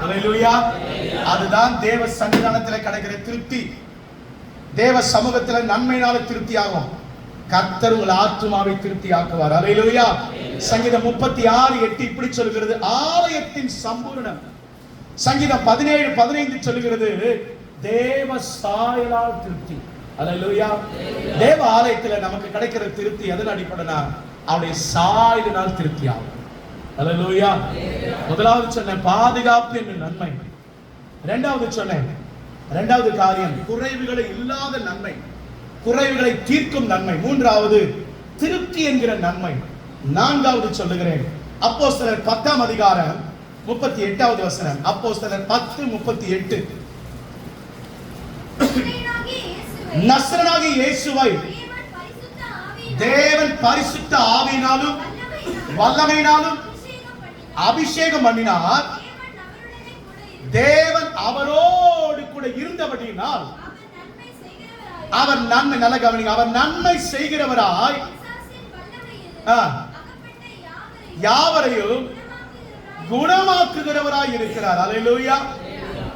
அல்லேலூயா. அதுதான் தேவ சன்னிதானத்தில் கிடைக்கிற திருப்தி. தேவ சமூகத்துல நன்மையினால திருப்தி ஆகும். கர்த்தர் உங்கள் ஆத்துமாவை திருப்தி ஆக்குவார். அல்லேலூயா. சங்கீதம் 36:8 இப்படி சொல்கிறது, ஆலயத்தின் சம்பூர்ணம். சங்கீதம் 17:15 சொல்லுகிறது, தேவ சாயலால் திருப்தி. அல்லேலூயா. தேவ ஆலயத்துல நமக்கு கிடைக்கிற திருப்தி எதன் அடிப்படைனா அவருடைய சாயலினால் திருப்தி ஆகும். அல்லேலூயா. முதலாவது சொன்ன பாதுகாப்பு என்ற நன்மை. இரண்டாவது காரியம் குறைவுகளை இல்லாத நன்மை, குறைவுகளை தீர்க்கும் நன்மை. மூன்றாவது திருப்தி என்கிற நன்மை. நான்காவது சொல்லுகிறேன், அப்போஸ்தலர் 10ஆம் அதிகாரம் 38வது வசனம். அப்போஸ்தலர் 10:38. நசரேயனாகிய இயேசுவை தேவன் பரிசுத்த ஆவியினாலும் வல்லமையினாலும் அபிஷேகம் பண்ணினார். தேவன் அவரோடு கூட இருந்தபடியினால் அவர் நன்மை, நல்ல கவனிங்க, அவர் நன்மை செய்கிறவராய் யாவரையும் குணமாக்குகிறவராய் இருக்கிறார். அல்லேலூயா.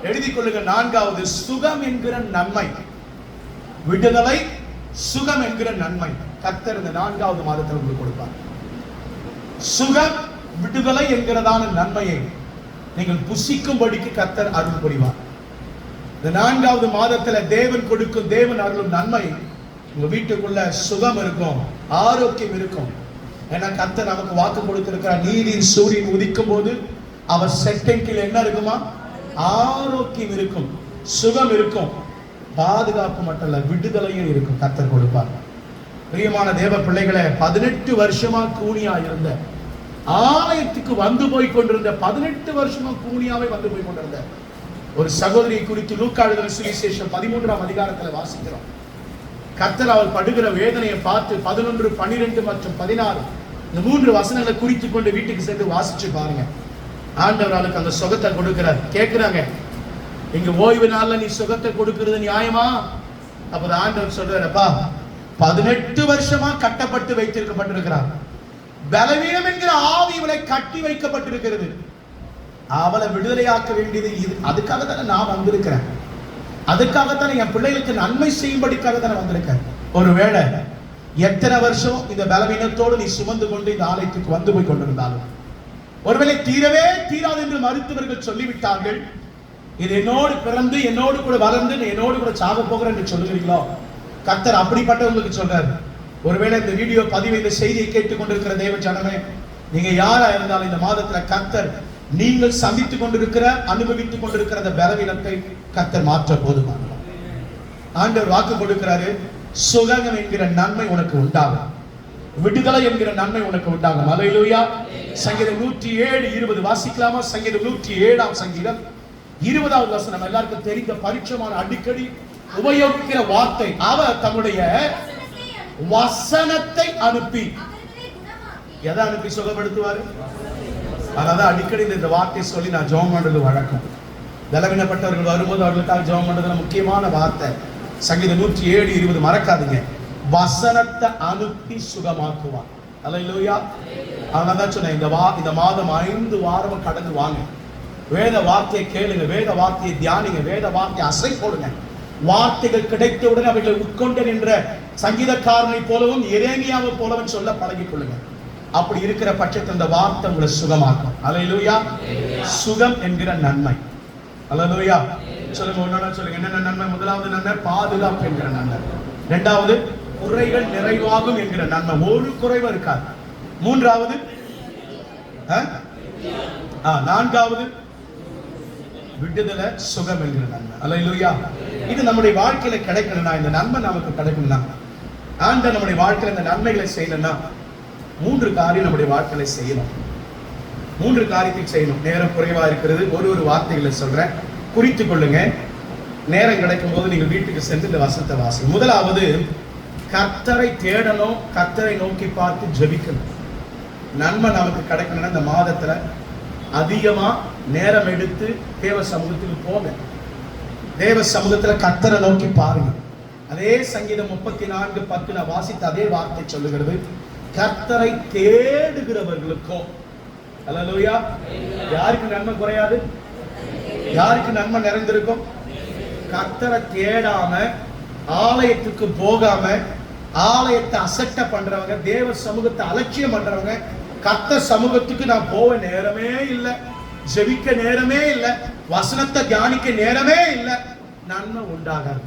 எழுதிக் கொள்ளுங்க. நான்காவது சுகம் என்கிற நன்மை, விடுதலை, சுகம் என்கிற நன்மை கர்த்தர் இந்த 4வது மாதத்தில் உங்களுக்கு கொடுப்பார். சுகம், விடுதலை என்கிறதான நன்மையை நீங்கள் புசிக்கும்படிக்கு கர்த்தர் அருள் புரிவார். இந்த 4வது மாதத்துல தேவன் கொடுக்கும், தேவன் அருளும் நன்மை உங்க வீட்டுக்குள்ள சுகம் இருக்கும், ஆரோக்கியம் இருக்கும். ஏன்னா கர்த்தர் நமக்கு வாக்கு கொடுத்திருக்கிறார், நீதியின் சூரியன் உதிக்கும் போது அவர் செட்டைக்கில் என்ன இருக்குமா? ஆரோக்கியம் இருக்கும், சுகம் இருக்கும், பாதுகாப்பு மட்டும் இல்ல விடுதலையும் இருக்கும். கர்த்தர் கொடுப்பார். பிரியமான தேவ பிள்ளைகளை, 18 வருஷமா கூனியா இருந்த, ஆலயத்துக்கு வந்து போய் கொண்டிருந்த, 18 வருஷமா கூனியாவே வந்து போய் கொண்டிருந்த ஒரு சகோதரியை குறித்து லூக்கா எழுதின சுவிசேஷம் 13ஆம் அதிகாரத்தில் வாசிக்கிறோம். கர்த்தர் அவள் படுகிற வேதனையை பார்த்து 11, 12 மற்றும் 16 இந்த 3 வசனங்களை குறித்து கொண்டு வீட்டுக்கு சென்று வாசிச்சு பாருங்க. ஆண்டவர் அவளுக்கு அந்த சுகத்தை கொடுக்கிறார். கேட்கிறாங்க, இங்க ஓய்வு நாள்ல நீ சுகத்தை கொடுக்கிறது நியாயமா? அப்ப ஆண்டவர் சொல்றாருப்பா, 18 வருஷமா கட்டப்பட்டு வைத்திருக்கப்பட்டிருக்கிறார். பலவீனம் என்கிற ஆவி இவளை கட்டி வைக்கப்பட்டிருக்கிறது. அவளை விடுதலையாக்க வேண்டியது இது. அதுக்காக தானே நான் வந்திருக்கிறேன். அதுக்காகத்தானே என் பிள்ளைகளுக்கு நன்மை செய்யும்படிக்காக தானே வந்திருக்கேன். ஒருவேளை எத்தனை வருஷம் இந்த பலவீனத்தோடு நீ சுமந்து கொண்டு இந்த ஆலயத்துக்கு வந்து போய் கொண்டிருந்தாலும், ஒருவேளை தீரவே தீராது என்று மருத்துவர்கள் சொல்லிவிட்டார்கள், இது என்னோடு பிறந்து என்னோடு கூட வளர்ந்து என்னோடு கூட சாக போகிறேன் என்று சொல்லுகிறீங்களோ, கர்த்தர் அப்படிப்பட்டவங்களுக்கு சொல்றாரு. ஒருவேளை இந்த வீடியோ பதிவு, இந்த செய்தியை கேட்டுக் கொண்டிருக்கிற தேவ ஜனமே, நீங்க யாரா இருந்தாலும் இந்த மாதத்துல கர்த்தர் நீங்கள் சந்தித்துக் கொண்டிருக்கிற, அனுபவித்துக் கொண்டிருக்கிற அந்த பலவீனத்தை கர்த்தர் மாற்ற போதுமானவர். ஆண்டவர் வாக்கு கொடுக்கிறாரு, சுகம் என்கிற நன்மை உனக்கு உண்டாகும், விடுதலை என்கிற நன்மை உனக்கு உண்டாகும். அல்லேலூயா. சங்கீதம் 107:20 வாசிக்கலாமா? சங்கீதம் 107ஆம் சங்கீதம் 20வது வசனம் எல்லாருக்கும் தெரிந்த பரிச்சயமான, அடிக்கடி உபயோகிக்கிற வார்த்தை. அவர் தம்முடைய வசனத்தை அனுப்பி எதை அனுப்பி சுகப்படுத்துவாரு? அதான் அடிக்கடி இந்த வார்த்தை சொல்லி நான் ஜெபம் பண்றது வழக்கம். பலவீனப்பட்டவர்கள் வரும்போது அவர்களுக்காக ஜெபம் பண்றதுல முக்கியமான வார்த்தை சங்கீதம் 107:20 மறக்காதீங்க. வசனத்தை அனுப்பி சுகமாக்குவார். அல்லேலூயா. அதனாலதான் சொன்னேன், இந்த மாதம் 5 வாரம் கடந்து வாங்க, வேத வார்த்தையை கேளுங்க, வேத வார்த்தையை தியானிங்க, வேத வார்த்தையை அசை போடுங்க. வார்த்தைகள் கிடைத்தவுடன் அவைகளை உட்கொண்டு நின்ற சங்கீதக்காரனை போலவும் எரேமியாவை போலவும் சொல்ல பழகிக் கொள்ளுங்க. அப்படி இருக்கிற பட்சத்தில் இந்த வார்த்தை உங்களை சுகமாக்கும். அல்லேலூயா. சுகம் என்கிற நன்மை. அல்லேலூயா. சொல்லுங்க, ஒன்னொன்னா சொல்லுங்க. என்னென்ன நன்மை? முதலாவது நன்மை பாதுகாப்பு என்கிற நன்மை. இரண்டாவது குறைகள் நிறைவாகும் என்கிற நன்மை, ஒரு குறைவு இருக்காது. மூன்றாவது நான்காவது விடுதலை, சுகம் என்கிற நன்மை. அல்லேலூயா. இது நம்முடைய வாழ்க்கையில கிடைக்கணும்னா, இந்த நன்மை நமக்கு கிடைக்கணும்னா, ஆண்டவர் நம்முடைய வாழ்க்கையில இந்த நன்மைகளை செய்யணும்னா 3 காரியம் நம்முடைய வாழ்க்கையில செய்யணும். 3 காரியத்தை செய்யணும். நேரம் குறைவா இருக்கிறது, ஒரு வார்த்தைகளை சொல்றேன், குறித்துக் கொள்ளுங்க. நேரம் கிடைக்கும் போது நீங்கள் வீட்டுக்கு சென்று இந்த வசனத்தை வாசிங்க. முதலாவது, கர்த்தரை தேடணும், கர்த்தரை நோக்கி பார்த்து ஜெபிக்கணும். நன்மை நமக்கு கிடைக்கணும்னா இந்த மாதத்துல அதிகமா நேரம் எடுத்து தேவ சமூகத்துக்கு போங்க. தேவ சமூகத்துல கர்த்தரை நோக்கி பாருங்க. அதே சங்கீதம் 34:10 நான் வாசித்த அதே வார்த்தை சொல்லுகிறது, கர்த்தரை தேடுகிறவர்களுக்கும். அல்லேலூயா. யாருக்கு நன்மை குறையாது? யாருக்கு நன்மை நிறைந்திருக்கும்? கர்த்தரை தேடாம, ஆலயத்துக்கு போகாம, ஆலயத்தை அசட்ட பண்றவங்க, தேவ சமூகத்தை அலட்சியம் பண்றவங்க, கர்த்தர் சமூகத்துக்கு நான் போக நேரமே இல்லை, ஜெபிக்க நேரமே இல்லை, வசனத்தை தியானிக்க நேரமே இல்லை, நன்மை உண்டாகாது.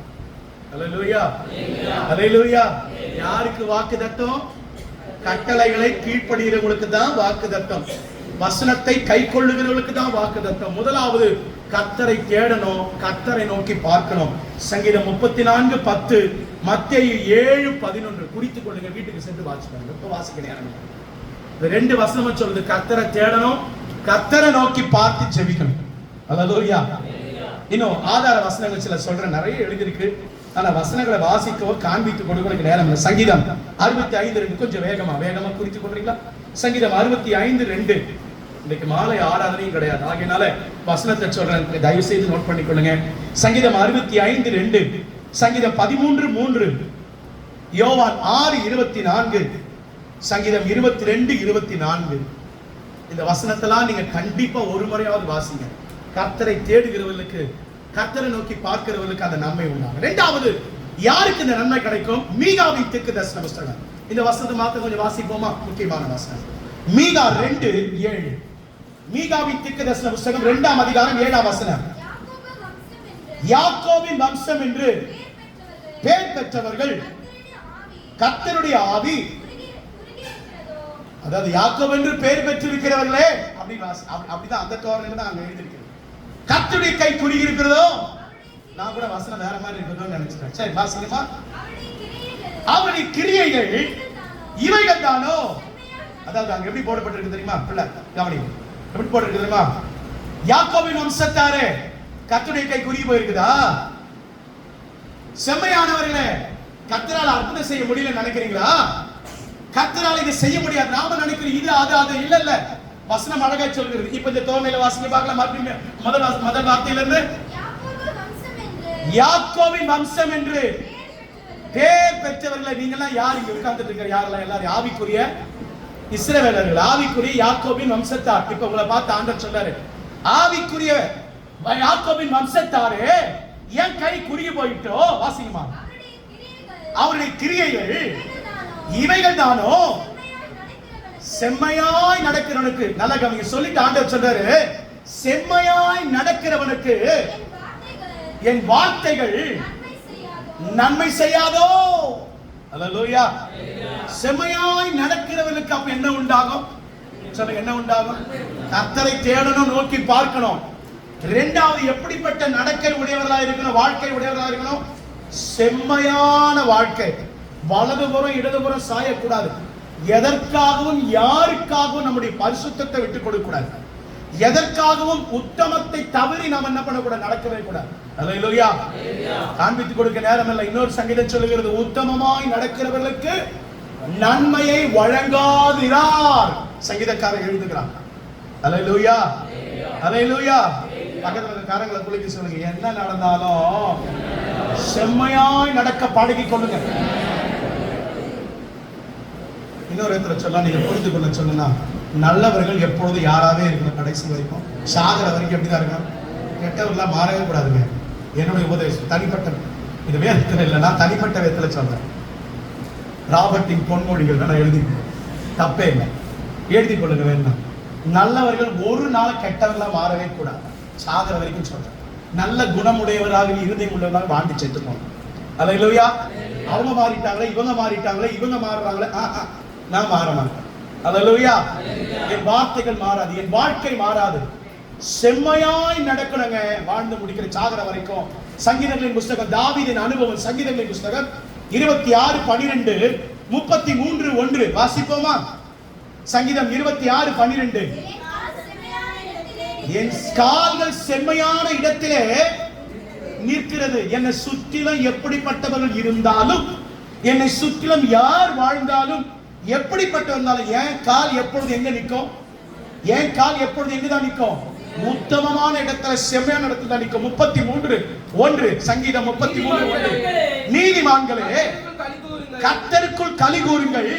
அல்லேலூயா, அல்லேலூயா. யாருக்கு வாக்குத்தத்தம்? கட்டளைகளை கீழ்ப்படிகிறவங்களுக்கு தான் வாக்குத்தத்தம். வசனத்தை கை கொள்ளுகிறவர்களுக்கு தான் வாக்குத்தத்தம். முதலாவது கர்த்தரை தேடணும், கர்த்தரை நோக்கி பார்க்கணும். சங்கீதம் 34:10, மத்தேயு 7:11 குறித்துக் கொள்ளுங்க, வீட்டுக்கு சென்று வாசிப்பாங்க. இப்ப வாசிக்க நேரம் இல்லை. இந்த 2 வசனமும் சொல்லுது, கர்த்தரை தேடணும், கர்த்தரை நோக்கி பார்த்து ஜெபிக்கணும். அல்லேலூயா. இன்னும் ஆதார வசனங்கள் சில சொல்றேன், நிறைய எழுதிருக்கு. ஆனா வசனங்களை வாசிக்கவோ காண்பித்து கொடுக்க நேரம் இல்லை. சங்கீதம் 65:2 கொஞ்சம் வேகமா குறித்துக் கொள்றீங்களா? சங்கீதம் 65:2. இன்னைக்கு மாலை ஆராதனையும் கிடையாது, ஆகையினால வசனத்தை சொல்றேன், தயவு செய்து நோட் பண்ணிக்கொள்ளுங்க. சங்கீதம் 65:2, சங்கீதம் 13:3, யோவான் 6:24, சங்கீதம் 22:24. இந்த வசனத்தெல்லாம் நீங்க கண்டிப்பா ஒரு முறையாவது வாசிங்க. கர்த்தரை தேடுகிறவர்களுக்கு, கர்த்தரை நோக்கி பார்க்கிறவர்களுக்கு அந்த நன்மை உண்டாகும். இரண்டாவது, யாருக்கு இந்த நன்மை கிடைக்கும்? மீகாவின் தீர்க்கதரிசன புத்தகம். இந்த வசனத்தை மாத்த கொஞ்சம் வாசிப்போமா? முக்கியமான வசனம் மீகா 2:7. மீகாவின் தீர்க்கதரிசன புத்தகம் 2ஆம் அதிகாரம் 7ஆம் வசனம். யாக்கோபின் வம்சம் என்று பெயர் பெற்றவர்கள் கர்த்தருடைய ஆவி, அதாவது யாக்கோபு என்று பெயர் பெற்றிருக்கிறவர்களே, அப்படிதான் அந்த தோரணையில தான் அங்க எழுதியிருக்கிறது. கர்த்தருடைய கை குறுகி இருக்கிறதோ, நான் கூட வசனம் வேற மாதிரி இருக்கிறதோ நினைச்சிட்டேன். சரி வாசிக்கமா. அவருடைய கிரியைகள் இவைகள் தானோ, அதாவது அங்க எப்படி போடப்பட்டிருக்கு தெரியுமா? பிள்ளை கவனி, எப்படி போட்டிருக்கு தெரியுமா? யாக்கோபின் வம்சத்தாரே, கர்த்தருடைய கை குறுகி போயிருக்குதா? செம்மையானவர்களே, கர்த்தரால் அற்புதம் செய்ய முடியல நினைக்கிறீங்களா? கர்த்தரால் இதை செய்ய முடியாது நாம நினைக்கிறோம், இது அது இல்ல இல்ல. வசனம் அழகா சொல்கிறது. இப்ப இந்த தோரணையில வாசிக்க பார்க்கலாம். மறுபடியும் முதல் வார்த்தையில இருந்து, யாக்கோபின் வம்சம் என்று பேர் பெற்றவர்களை. நீங்க எல்லாம் யார் இங்க உட்கார்ந்துட்டு இருக்க? யாரெல்லாம்? எல்லாரும் ஆவிக்குரிய இஸ்ரவேலர்கள், ஆவிக்குரிய யாக்கோபின் வம்சத்தார். இப்ப உங்களை பார்த்து ஆண்டவர் சொல்றாரு, ஆவிக்குரிய யாக்கோபின் வம்சத்தாரே, என் கை குறுகி போயிட்டோ. வாசிக்குமா. அவருடைய கிரியைகள் இவைகள் தானோ, செம்மையாய் நடக்கிறவனுக்கு. நல்ல கவனிங்க, சொல்லிட்டு ஆண்டவர் சொல்றாரு, செம்மையாய் நடக்கிறவனுக்கு என் வார்த்தைகள் நன்மை செய்யாதோ. அல்லேலூயா. செம்மையாய் நடக்கிறவனுக்கு அப்ப என்ன உண்டாகும்? சொல்லுங்க, என்ன உண்டாகும்? கர்த்தரை தேடணும், நோக்கி பார்க்கணும். இரண்டாவது, எப்படிப்பட்ட நடக்கை உடையவர்களா இருக்கணும், வாழ்க்கை உடையவர்களா இருக்கணும்? செம்மையான வாழ்க்கை. வலதுபுறம் இடதுபுறம் சாயக்கூடாது. எதற்காகவும் யாருக்காகவும் நம்முடைய பரிசுத்தத்தை விட்டுக் கொடுக்க கூடாது. எதற்காகவும் உத்தமத்தை தவறி நாம் என்ன பண்ணக்கூடாது? நடக்கவே கூடாது. அல்லேலூயா. காண்பித்துக் கொடுக்க நேரம் இல்லை. இன்னொரு சங்கீதம் சொல்லுகிறது, உத்தமமாய் நடக்கிறவர்களுக்கு நன்மையை வழங்காதிரார். சங்கீதக்காரர் எழுதுகிறார். அல்லேலூயா, அல்லேலூயா. பக்கத்துல காரங்களை குலுக்கி சொல்லுங்க, என்ன நடந்தாலும் செம்மையாய் நடக்க பழகி கொள்ளுங்க. இன்னொரு இடத்துல சொல்ல, நீங்க புரிந்து கொள்ள சொல்லுன்னா, நல்லவர்கள் எப்பொழுது யாராவே இருக்கணும், கடைசி வரைக்கும் சாகர வரைக்கும் எப்படிதான் இருக்கணும்? கெட்டவர்களா மாறவே கூடாதுங்க. என்னுடைய உபதேசம் தனிப்பட்ட, இது வேதத்துல இல்லை, நான் தனிப்பட்ட விதத்துல சொல்றேன். ராபர்ட்டின் பொன்மொழிகள் நான் எழுதி, தப்பே இல்லை, எழுதி கொள்ளுங்க வேணும். நல்லவர்கள் ஒரு நாள் கெட்டவர்களா மாறவே கூடாது, சாகர வரைக்கும் சொல்றேன். நல்ல குணமுடையவராக, இருதயம் உள்ளவராக வாழ்ந்து செத்துக்கணும். அல்லேலூயா. அவங்க மாறிட்டாங்களே, இவங்க மாறிட்டாங்களே, இவங்க மாறுறாங்களே, நான் மாற மாட்டேன். அல்லேலூயா. என் வார்த்தைகள் மாறாது, என் வாழ்க்கை மாறாது. செம்மையாய் நடக்கணுங்க, வாழ்ந்து முடிக்கிற சாகர வரைக்கும். சங்கீதங்களின் புஸ்தகம், தாவீதின் அனுபவம், சங்கீதங்களின் புஸ்தகம் 26:12, 33:1 வாசிப்போமா? சங்கீதம் 26:12. என் கால்கள் செம்மையான இடத்திலே நிற்கிறது. என்னை சுற்றிலும் எப்படிப்பட்டவர்கள் இருந்தாலும், என்னை சுற்றிலும் யார் வாழ்ந்தாலும், எப்படிப்பட்ட வந்தாலும், என் கால் எப்பொழுது எங்க நிற்கும்? என் கால் எப்பொழுது எங்கதான் நிற்கும்? உத்தமமான இடத்துல, செம்மையான இடத்துல நிற்கும். 33:1 சங்கீதம் 33:1. நீதிமான்களே, கர்த்தருக்குள் களி கூறுங்கள்,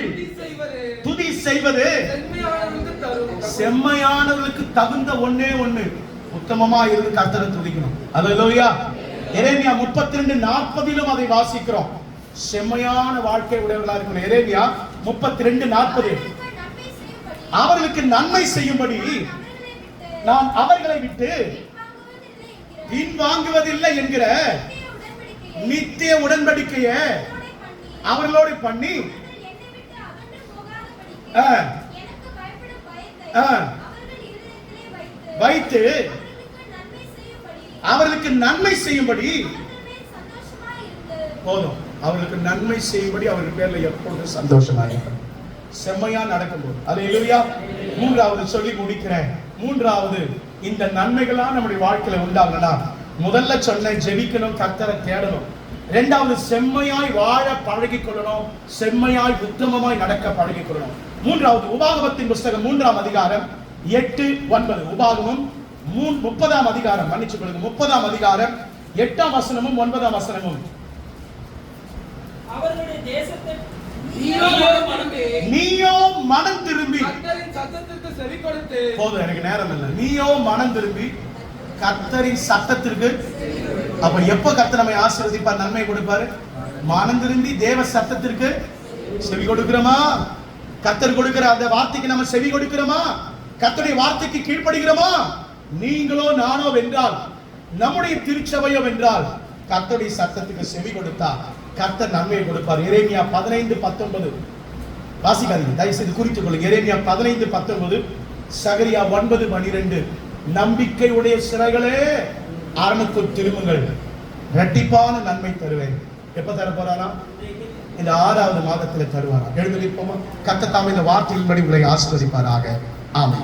துதி செய்வது செம்மையானவர்களுக்கு தகுந்த ஒண்ணே ஒண்ணு, உத்தமமா இருந்து கர்த்தரை துதிக்கணும். அல்லேலூயா. எரேமியா 32:40 அதை வாசிக்கிறோம். செம்மையான வாழ்க்கை உடையவர்களா இருக்கணும். எரேமியா 32:40. அவர்களுக்கு நன்மை செய்யும்படி நான் அவர்களை விட்டு பின்வாங்குவதில்லை என்கிற நித்திய உடன்படிக்கையை அவர்களோடு பண்ணி வைத்து அவர்களுக்கு நன்மை செய்யும்படி போதும். அவர்களுக்கு நன்மை செய்யும்படி அவர்கள் பேர்ல எப்பொழுதும் சந்தோஷமா இருக்கும். செம்மையா நடக்கும்போது அல்லேலூயா. மூன்றாவது சொல்லி முடிக்கிறேன். மூன்றாவது, இந்த நன்மைகளா நம்முடைய வாழ்க்கையில உண்டாகணும்னா முதல்ல சொன்ன ஜெபிக்கணும், கர்த்தரை தேடணும். இரண்டாவது, செம்மையாய் வாழ பழகிக் கொள்ளணும், செம்மையாய் உத்தமமாய் நடக்க பழகிக் கொள்ளணும். மூன்றாவது, உபாகமத்தின் புஸ்தகம் 3ஆம் அதிகாரம் 8-9. உபாகமம் 30ஆம் அதிகாரம், மன்னிச்சு கொள்ளுங்க, 30ஆம் அதிகாரம் 8ஆம் வசனமும் 9ஆம் வசனமும். அவர்களுடைய தேசத்தை நீயோ மனம் திரும்பி கர்த்தரின் சத்தத்திற்கு செவி கொடுத்து. போதும், எனக்கு நேரம் இல்லை. நீயோ மனம் திரும்பி கர்த்தரின் சத்தத்திற்கு. அப்ப எப்ப கர்த்தர் நம்மை ஆசீர்வதிப்பார், நன்மை கொடுப்பாரு? மனம் திரும்பி தேவ சத்தத்திற்கு செவி கொடுக்கிறோமா? கர்த்தர் கொடுக்கிற அந்த வார்த்தைக்கு நம்ம செவி கொடுக்கிறோமா? கர்த்தருடைய வார்த்தைக்கு கீழ்ப்படுகிறோமா? நீங்களோ நானோ வென்றால், நம்முடைய திருச்சபையோ வென்றால், கர்த்தருடைய சத்தத்துக்கு செவி கொடுத்தா கர்த்தர் நன்மையை கொடுப்பார். எரேமியா 15:19 வாசிக்காதீங்க, தயவு செய்து குறித்துக் கொள்ளுங்க. எரேமியா 15:19, சகரியா 9:12. நம்பிக்கை உடைய சிறைகளே அரணுக்குள் திரும்புங்கள், இரட்டிப்பான நன்மை தருவேன். எப்ப தர போறாரா? இந்த 6வது மாதத்தில் தருவாரா? எழுந்து நிற்போமா? கர்த்தர் தாமே இந்த வார்த்தையின்படி உங்களை ஆசீர்வதிப்பாராக. ஆமென்.